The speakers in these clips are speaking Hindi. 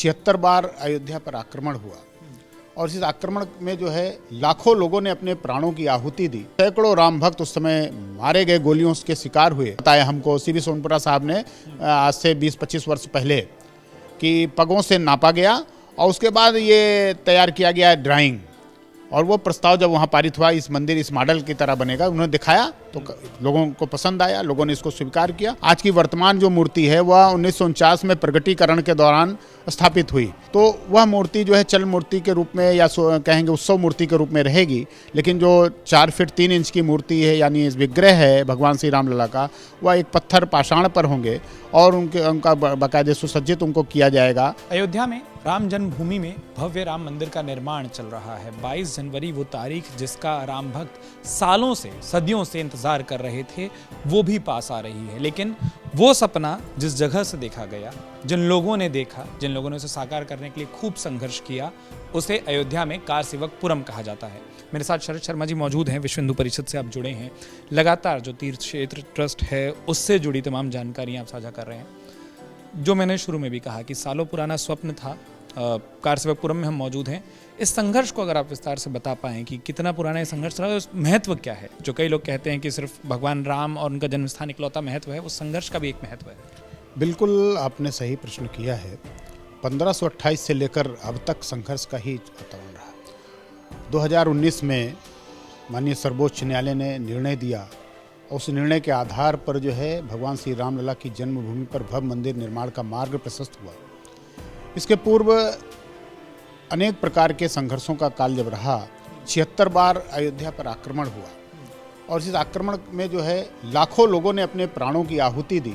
76 बार अयोध्या पर आक्रमण हुआ और इस आक्रमण में जो है लाखों लोगों ने अपने प्राणों की आहुति दी। सैकड़ों राम भक्त उस समय मारे गए, गोलियों के शिकार हुए। बताया हमको सीवी सोनपुरा साहब ने आज से 20-25 वर्ष पहले कि पगों से नापा गया और उसके बाद ये तैयार किया गया ड्राइंग, और वो प्रस्ताव जब वहाँ पारित हुआ इस मंदिर इस मॉडल की तरह बनेगा, उन्होंने दिखाया तो लोगों को पसंद आया, लोगों ने इसको स्वीकार किया। आज की वर्तमान जो मूर्ति है वह 1949 में प्रगटीकरण के दौरान स्थापित हुई, तो वह मूर्ति जो है चल मूर्ति के रूप में या कहेंगे उत्सव मूर्ति के रूप में रहेगी। लेकिन जो 4 फीट 3 इंच की मूर्ति है यानी विग्रह है भगवान श्री राम लला का, वह एक पत्थर पाषाण पर होंगे और उनका बाकायदे सुसज्जित उनको किया जाएगा। अयोध्या में राम जन्मभूमि में भव्य राम मंदिर का निर्माण चल रहा है। 22 जनवरी वो तारीख जिसका राम भक्त सालों से सदियों से इंतजार कर रहे थे, वो भी पास आ रही है। लेकिन वो सपना जिस जगह से देखा गया, जिन लोगों ने देखा, जिन लोगों ने उसे साकार करने के लिए खूब संघर्ष किया, उसे अयोध्या में कारसेवकपुरम कहा जाता है। मेरे साथ शरद शर्मा जी मौजूद हैं, विश्व हिंदू परिषद से आप जुड़े हैं, लगातार जो तीर्थ क्षेत्र ट्रस्ट है उससे जुड़ी तमाम जानकारियाँ आप साझा कर रहे हैं। जो मैंने शुरू में भी कहा कि सालों पुराना स्वप्न था, कारसेवकपुरम में हम मौजूद हैं। इस संघर्ष को अगर आप विस्तार से बता पाएं कि कितना पुराना ये संघर्ष रहा है, उस महत्व क्या है? जो कई लोग कहते हैं कि सिर्फ भगवान राम और उनका जन्म स्थान इकलौता महत्व है, उस संघर्ष का भी एक महत्व है। बिल्कुल आपने सही प्रश्न किया है। 1528 से लेकर अब तक संघर्ष का ही वातावरण रहा। 2019 में माननीय सर्वोच्च न्यायालय ने निर्णय दिया, उस निर्णय के आधार पर जो है भगवान श्री राम लला की जन्मभूमि पर भव्य मंदिर निर्माण का मार्ग प्रशस्त हुआ। इसके पूर्व अनेक प्रकार के संघर्षों का काल जब रहा, 76 बार अयोध्या पर आक्रमण हुआ और इस आक्रमण में जो है लाखों लोगों ने अपने प्राणों की आहुति दी।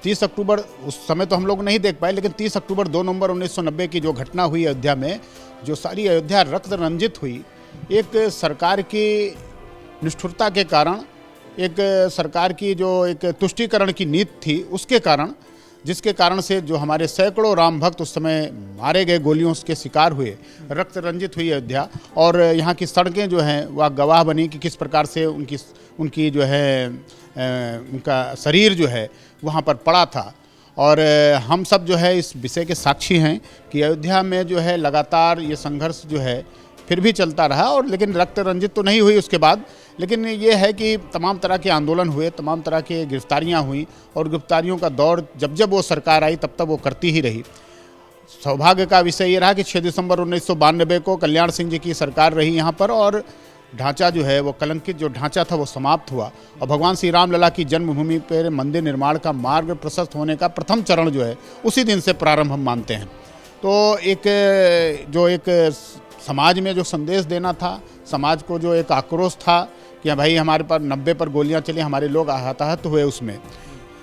30 अक्टूबर उस समय तो हम लोग नहीं देख पाए, लेकिन 30 अक्टूबर 2 नवंबर 1990 की जो घटना हुई अयोध्या में, जो सारी अयोध्या रक्त रंजित हुई, एक सरकार की निष्ठुरता के कारण, एक सरकार की जो एक तुष्टीकरण की नीति थी उसके कारण, जिसके कारण से जो हमारे सैकड़ों राम भक्त उस समय मारे गए, गोलियों के शिकार हुए, रक्त रंजित हुई अयोध्या। और यहाँ की सड़कें जो हैं वह गवाह बनी कि किस प्रकार से उनकी जो है उनका शरीर जो है वहाँ पर पड़ा था। और हम सब जो है इस विषय के साक्षी हैं कि अयोध्या में जो है लगातार ये संघर्ष जो है फिर भी चलता रहा, और लेकिन रक्त रंजित तो नहीं हुई उसके बाद। लेकिन ये है कि तमाम तरह के आंदोलन हुए, तमाम तरह की गिरफ्तारियां हुई, और गिरफ्तारियों का दौर जब जब वो सरकार आई तब तब वो करती ही रही। सौभाग्य का विषय ये रहा कि 6 दिसंबर 1992 को कल्याण सिंह जी की सरकार रही यहाँ पर, और ढांचा जो है वो कलंकित जो ढांचा था वो समाप्त हुआ, और भगवान श्री राम लला की जन्मभूमि पर मंदिर निर्माण का मार्ग प्रशस्त होने का प्रथम चरण जो है उसी दिन से प्रारंभ हम मानते हैं। तो एक समाज में जो संदेश देना था, समाज को जो एक आक्रोश था कि भाई हमारे पर 90 पर गोलियां चली, हमारे लोग हताहत हुए उसमें,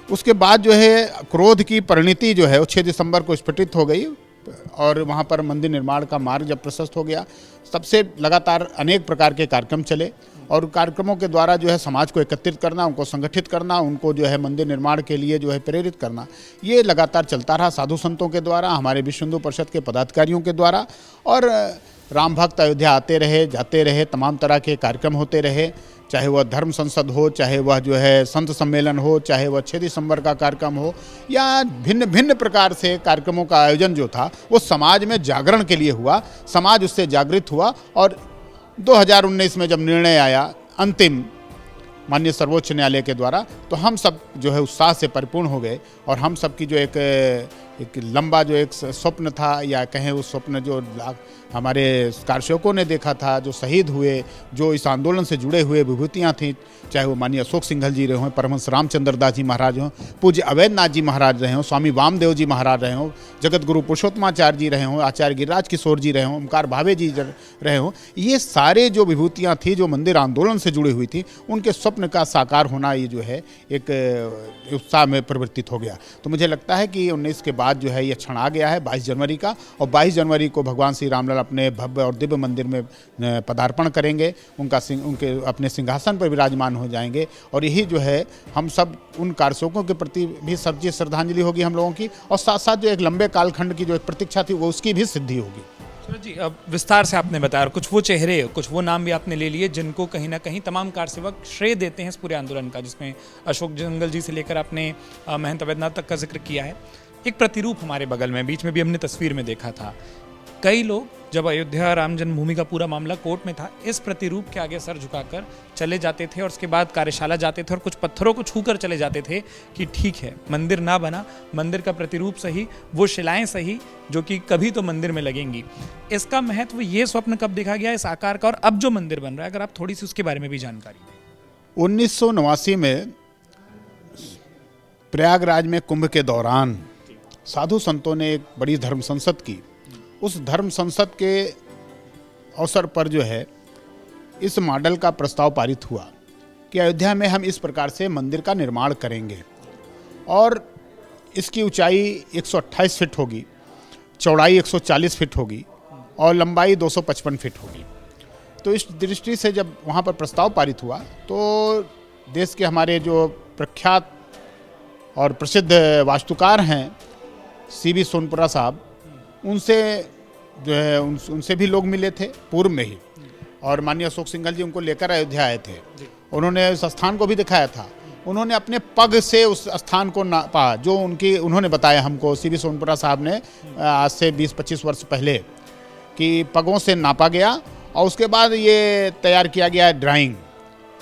उसके बाद जो है क्रोध की परिणति जो है वो 6 दिसंबर को स्फटित हो गई, और वहाँ पर मंदिर निर्माण का मार्ग जब प्रशस्त हो गया, तब से लगातार अनेक प्रकार के कार्यक्रम चले, और कार्यक्रमों के द्वारा जो है समाज को एकत्रित करना, उनको संगठित करना, उनको जो है मंदिर निर्माण के लिए जो है प्रेरित करना, ये लगातार चलता रहा साधु संतों के द्वारा, हमारे विश्व हिंदू परिषद के पदाधिकारियों के द्वारा। और राम भक्त अयोध्या आते रहे, जाते रहे, तमाम तरह के कार्यक्रम होते रहे, चाहे वह धर्म संसद हो, चाहे वह जो है संत सम्मेलन हो, चाहे वह 6 दिसंबर का कार्यक्रम हो, या भिन्न भिन्न प्रकार से कार्यक्रमों का आयोजन जो था वो समाज में जागरण के लिए हुआ, समाज उससे जागृत हुआ। और 2019 में जब निर्णय आया अंतिम माननीय सर्वोच्च न्यायालय के द्वारा, तो हम सब जो है उत्साह से परिपूर्ण हो गए, और हम सब की जो एक लंबा जो एक स्वप्न था, या कहें उस स्वप्न जो हमारे कारसेवकों ने देखा था, जो शहीद हुए, जो इस आंदोलन से जुड़े हुए विभूतियाँ थीं, चाहे वो माननीय अशोक सिंघल जी रहे हों, परमहंस रामचंद्र दास जी महाराज हों, पूज्य अवैधनाथ जी महाराज रहे हों, स्वामी वामदेव जी महाराज रहे हों, जगत गुरु पुरुषोत्तमाचार्य जी रहे हों, आचार्य गिरिराज किशोर जी रहे हों, ओमकार भावे जी रहे हों, ये सारे जो विभूतियाँ थी जो मंदिर आंदोलन से जुड़ी हुई थी, उनके स्वप्न का साकार होना ये जो है एक उत्साह में परिवर्तित हो गया। तो मुझे लगता है कि 19 के बाद जो है ये क्षण आ गया है 22 जनवरी का, और 22 जनवरी को भगवान श्री रामलला अपने भव्य और दिव्य मंदिर में पदार्पण करेंगे, उनके अपने सिंहासन पर विराजमान हो जाएंगे, और यही जो है हम सब उन कारसेवकों के प्रति भी सच्ची श्रद्धांजलि होगी हम लोगों की, और साथ साथ जो एक लंबे कालखंड की जो एक प्रतीक्षा थी वो उसकी भी सिद्धि होगी। जी, अब विस्तार से आपने बताया, और कुछ वो चेहरे, कुछ वो नाम भी आपने ले लिए जिनको कहीं ना कहीं तमाम कारसेवक श्रेय देते हैं इस पूरे आंदोलन का, जिसमें अशोक जंगल जी से लेकर आपने महंत अवैधनाथ तक का जिक्र किया है। एक प्रतिरूप हमारे बगल में, बीच में भी हमने तस्वीर में देखा था। कई लोग जब अयोध्या राम जन्मभूमि का पूरा मामला कोर्ट में था, इस प्रतिरूप के आगे सर झुकाकर चले जाते थे और उसके बाद कार्यशाला जाते थे और कुछ पत्थरों को छूकर चले जाते थे कि ठीक है, मंदिर ना बना, मंदिर का प्रतिरूप सही, वो शिलाएं सही जो कि कभी तो मंदिर में लगेंगी। इसका महत्व, ये स्वप्न कब देखा गया इस आकार का, और अब जो मंदिर बन रहा है, अगर आप थोड़ी सी उसके बारे में भी जानकारी दें। 1989 में प्रयागराज में कुंभ के दौरान साधु संतों ने एक बड़ी धर्म संसद की। उस धर्म संसद के अवसर पर जो है इस मॉडल का प्रस्ताव पारित हुआ कि अयोध्या में हम इस प्रकार से मंदिर का निर्माण करेंगे और इसकी ऊंचाई 128 फीट होगी, चौड़ाई 140 फीट होगी और लंबाई 255 फीट होगी। तो इस दृष्टि से जब वहाँ पर प्रस्ताव पारित हुआ तो देश के हमारे जो प्रख्यात और प्रसिद्ध वास्तुकार हैं सीबी सोनपुरा साहब, उनसे जो है उनसे भी लोग मिले थे पूर्व में ही, और माननीय अशोक सिंघल जी उनको लेकर अयोध्या आए थे। उन्होंने उस स्थान को भी दिखाया था। उन्होंने अपने पग से उस स्थान को नापा, जो उन्होंने बताया हमको, सीबी सोनपुरा साहब ने, आज से 20-25 वर्ष पहले, कि पगों से नापा गया और उसके बाद ये तैयार किया गया ड्राइंग,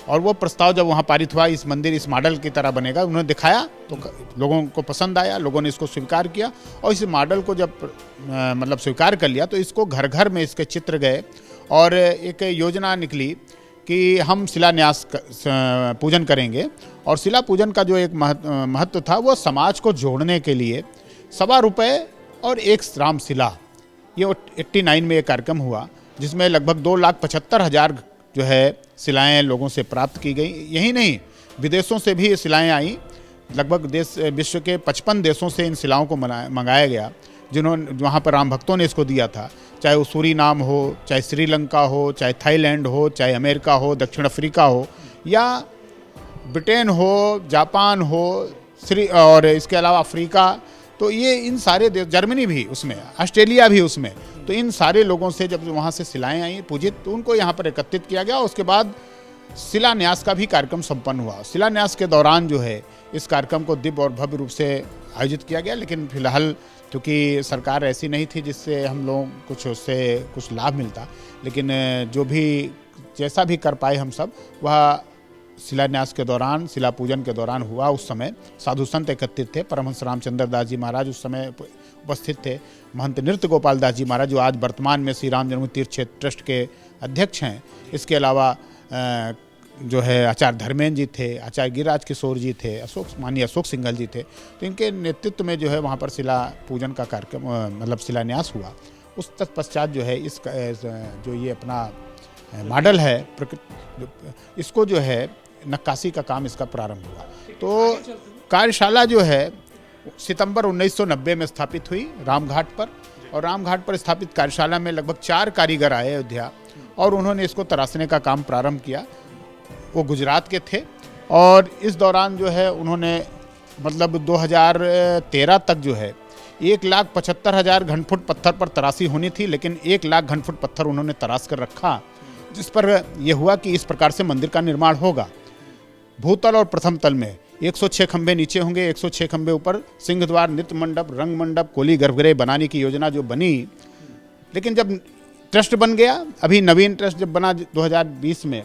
और वो प्रस्ताव जब वहाँ पारित हुआ इस मंदिर इस मॉडल की तरह बनेगा, उन्होंने दिखाया तो लोगों को पसंद आया, लोगों ने इसको स्वीकार किया और इस मॉडल को जब मतलब स्वीकार कर लिया तो इसको घर घर में इसके चित्र गए और एक योजना निकली कि हम शिलान्यास पूजन करेंगे। और शिला पूजन का जो एक महत्व था वो समाज को जोड़ने के लिए ₹1.25 और एक रामशिला, ये 89 में एक कार्यक्रम हुआ जिसमें लगभग 2,75,000 जो है शिलाएँ लोगों से प्राप्त की गई। यही नहीं, विदेशों से भी शिलाएँ आई। लगभग विश्व के 55 देशों से इन शिलाओं को मंगाया गया, जिन्होंने वहाँ पर राम भक्तों ने इसको दिया था। चाहे वो सूरीनाम हो, चाहे श्रीलंका हो, चाहे थाईलैंड हो, चाहे अमेरिका हो, दक्षिण अफ्रीका हो, या ब्रिटेन हो, जापान हो, और इसके अलावा अफ्रीका, तो ये इन सारे देश, जर्मनी भी उसमें, ऑस्ट्रेलिया भी उसमें, तो इन सारे लोगों से जब वहाँ से शिलाएँ आई पूजित, तो उनको यहाँ पर एकत्रित किया गया। उसके बाद शिलान्यास का भी कार्यक्रम संपन्न हुआ। शिलान्यास के दौरान जो है इस कार्यक्रम को दिव्य और भव्य रूप से आयोजित किया गया, लेकिन फिलहाल क्योंकि सरकार ऐसी नहीं थी जिससे हम लोग उससे कुछ लाभ मिलता, लेकिन जो भी जैसा भी कर पाए हम सब, वह शिलान्यास के दौरान, शिला पूजन के दौरान हुआ। उस समय साधु संत एकत्रित थे। परमहंस रामचंद्र दास जी महाराज उस समय उपस्थित थे। महंत नृत्य गोपाल दास जी महाराज, जो आज वर्तमान में श्री राम जन्मभूमि तीर्थ क्षेत्र ट्रस्ट के अध्यक्ष हैं। इसके अलावा जो है आचार्य धर्मेंद्र जी थे, आचार्य गिरिराज किशोर जी थे, माननीय अशोक सिंघल जी थे। तो इनके नेतृत्व में जो है वहाँ पर शिला पूजन का कार्यक्रम, मतलब शिलान्यास हुआ। उस तत्पश्चात जो है इस जो ये अपना मॉडल है, इसको जो है नक्काशी का काम इसका प्रारंभ हुआ। तो कार्यशाला जो है सितंबर 1990 में स्थापित हुई रामघाट पर, और रामघाट पर स्थापित कार्यशाला में लगभग 4 कारीगर आए अयोध्या, और उन्होंने इसको तराशने का काम प्रारंभ किया। वो गुजरात के थे, और इस दौरान जो है उन्होंने मतलब 2013 तक जो है 1,75,000 घनफुट पत्थर पर तराशी होनी थी, लेकिन 1,00,000 घनफुट पत्थर उन्होंने तराश कर रखा, जिस पर यह हुआ कि इस प्रकार से मंदिर का निर्माण होगा। भूतल और प्रथम तल में 106 खंभे नीचे होंगे, 106 खंभे ऊपर, सिंह द्वार, नृत्य मंडप, रंग मंडप, कोली गर्भगृह बनाने की योजना जो बनी। लेकिन जब ट्रस्ट बन गया, अभी नवीन ट्रस्ट जब बना 2020 में,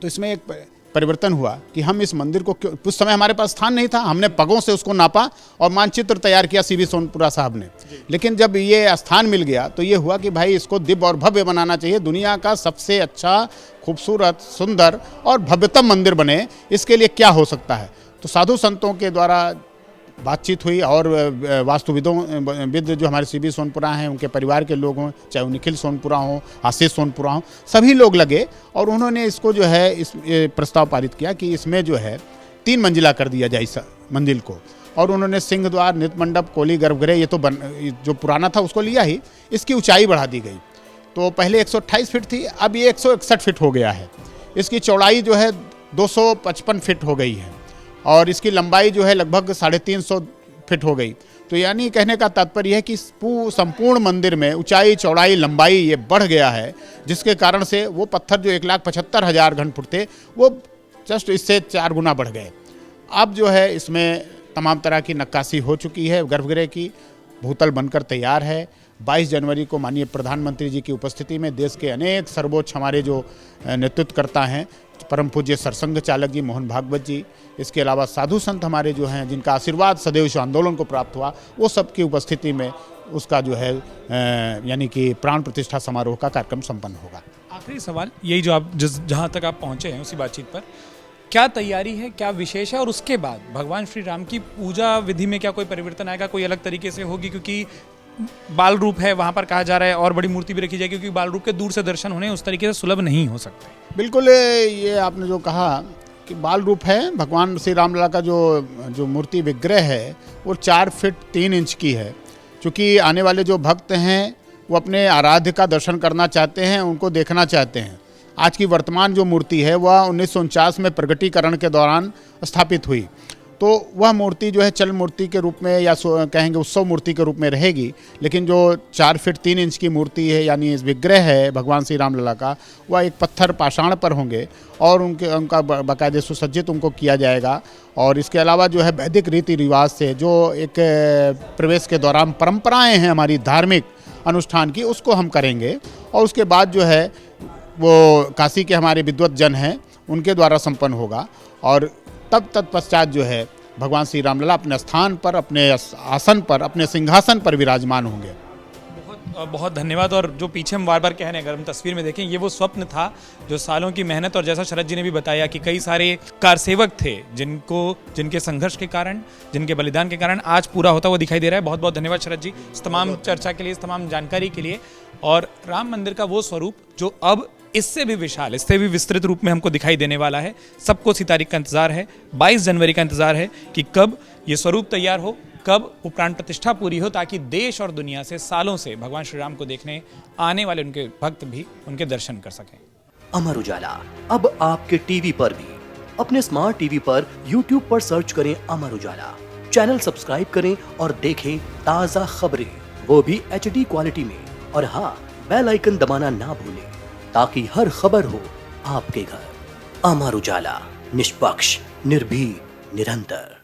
तो इसमें एक परिवर्तन हुआ कि हम इस मंदिर को, उस समय हमारे पास स्थान नहीं था, हमने पगों से उसको नापा और मानचित्र तैयार किया सीबी सोनपुरा साहब ने। लेकिन जब ये स्थान मिल गया तो ये हुआ कि भाई इसको दिव्य और भव्य बनाना चाहिए, दुनिया का सबसे अच्छा, खूबसूरत, सुंदर और भव्यतम मंदिर बने, इसके लिए क्या हो सकता है। तो साधु संतों के द्वारा बातचीत हुई, और वास्तुविद जो हमारे सीबी सोनपुरा हैं, उनके परिवार के लोग हों, चाहे वो निखिल सोनपुरा हों, आशीष सोनपुरा हों, सभी लोग लगे और उन्होंने इसको जो है इस प्रस्ताव पारित किया कि इसमें जो है 3 मंजिला कर दिया जाए इस मंदिर को। और उन्होंने सिंह द्वार, नृत्य मंडप, कोली गर्भगृह, ये तो जो पुराना था उसको लिया ही, इसकी ऊंचाई बढ़ा दी गई। तो पहले 128 फीट थी, अब ये 161 फीट हो गया है। इसकी चौड़ाई जो है 255 फीट हो गई है, और इसकी लंबाई जो है लगभग 350 फीट हो गई। तो यानी कहने का तात्पर्य है कि संपूर्ण मंदिर में ऊंचाई, चौड़ाई, लंबाई ये बढ़ गया है, जिसके कारण से वो पत्थर जो 1,75,000 घन फुट थे, वो जस्ट इससे 4 गुना बढ़ गए। अब जो है इसमें तमाम तरह की नक्काशी हो चुकी है गर्भगृह की, भूतल बनकर तैयार है। 22 जनवरी को माननीय प्रधानमंत्री जी की उपस्थिति में देश के अनेक सर्वोच्च हमारे जो नेतृत्व करता हैं, परम पूज्य सरसंघ चालक जी मोहन भागवत जी, इसके अलावा साधु संत हमारे जो हैं जिनका आशीर्वाद सदैव इस आंदोलन को प्राप्त हुआ, वो सबकी उपस्थिति में उसका जो है यानी कि प्राण प्रतिष्ठा समारोह का कार्यक्रम संपन्न होगा। आखिरी सवाल यही, जो आप जहाँ तक आप पहुँचे हैं उसी बातचीत पर, क्या तैयारी है, क्या विशेष है, और उसके बाद भगवान श्री राम की पूजा विधि में क्या कोई परिवर्तन आएगा, कोई अलग तरीके से होगी? क्योंकि बाल रूप है वहाँ पर, कहा जा रहा है और बड़ी मूर्ति भी रखी जाएगी, क्योंकि बाल रूप के दूर से दर्शन होने उस तरीके से सुलभ नहीं हो सकते। बिल्कुल, ये आपने जो कहा कि बाल रूप है, भगवान श्री रामलला का जो मूर्ति विग्रह है वो 4 फीट 3 इंच की है। क्योंकि आने वाले जो भक्त हैं वो अपने आराध्य का दर्शन करना चाहते हैं, उनको देखना चाहते हैं। आज की वर्तमान जो मूर्ति है वह 1949 में प्रगटीकरण के दौरान स्थापित हुई, तो वह मूर्ति जो है चल मूर्ति के रूप में या कहेंगे उत्सव मूर्ति के रूप में रहेगी। लेकिन जो 4 फीट 3 इंच की मूर्ति है यानी विग्रह है भगवान श्री रामलला का, वह एक पत्थर पाषाण पर होंगे और उनका बाकायदे सुसज्जित उनको किया जाएगा। और इसके अलावा जो है वैदिक रीति रिवाज से जो एक प्रवेश के दौरान परंपराएं हैं हमारी धार्मिक अनुष्ठान की, उसको हम करेंगे। और उसके बाद जो है वो काशी के हमारे विद्वत जन हैं उनके द्वारा संपन्न होगा, और तब तत्पश्चात जो है भगवान श्री रामलला अपने स्थान पर, अपने आसन पर, अपने सिंहासन पर विराजमान होंगे। बहुत बहुत धन्यवाद। और जो पीछे हम बार बार कह रहे हैं, अगर हम तस्वीर में देखें, ये वो स्वप्न था जो सालों की मेहनत, और जैसा शरद जी ने भी बताया कि कई सारे कारसेवक थे जिनके संघर्ष के कारण, जिनके बलिदान के कारण आज पूरा होता हुआ दिखाई दे रहा है। बहुत बहुत धन्यवाद शरद जी इस तमाम चर्चा के लिए, इस तमाम जानकारी के लिए। और राम मंदिर का वो स्वरूप जो अब इससे भी विशाल, इससे भी विस्तृत रूप में हमको दिखाई देने वाला है, सबको इसी तारीख का इंतजार है, 22 जनवरी का इंतजार है कि कब ये स्वरूप तैयार हो, कब वो प्राण प्रतिष्ठा पूरी हो, ताकि देश और दुनिया से सालों से भगवान श्री राम को देखने आने वाले उनके भक्त भी उनके दर्शन कर सकें। अमर उजाला अब आपके टीवी पर भी। अपने स्मार्ट टीवी पर YouTube पर सर्च करें अमर उजाला, चैनल सब्सक्राइब करें और देखें ताज़ा खबरें, वो भी HD क्वालिटी में। और हाँ, बेल आइकन दबाना ना भूलें ताकि हर खबर हो आपके घर। अमर उजाला, निष्पक्ष, निर्भीक, निरंतर।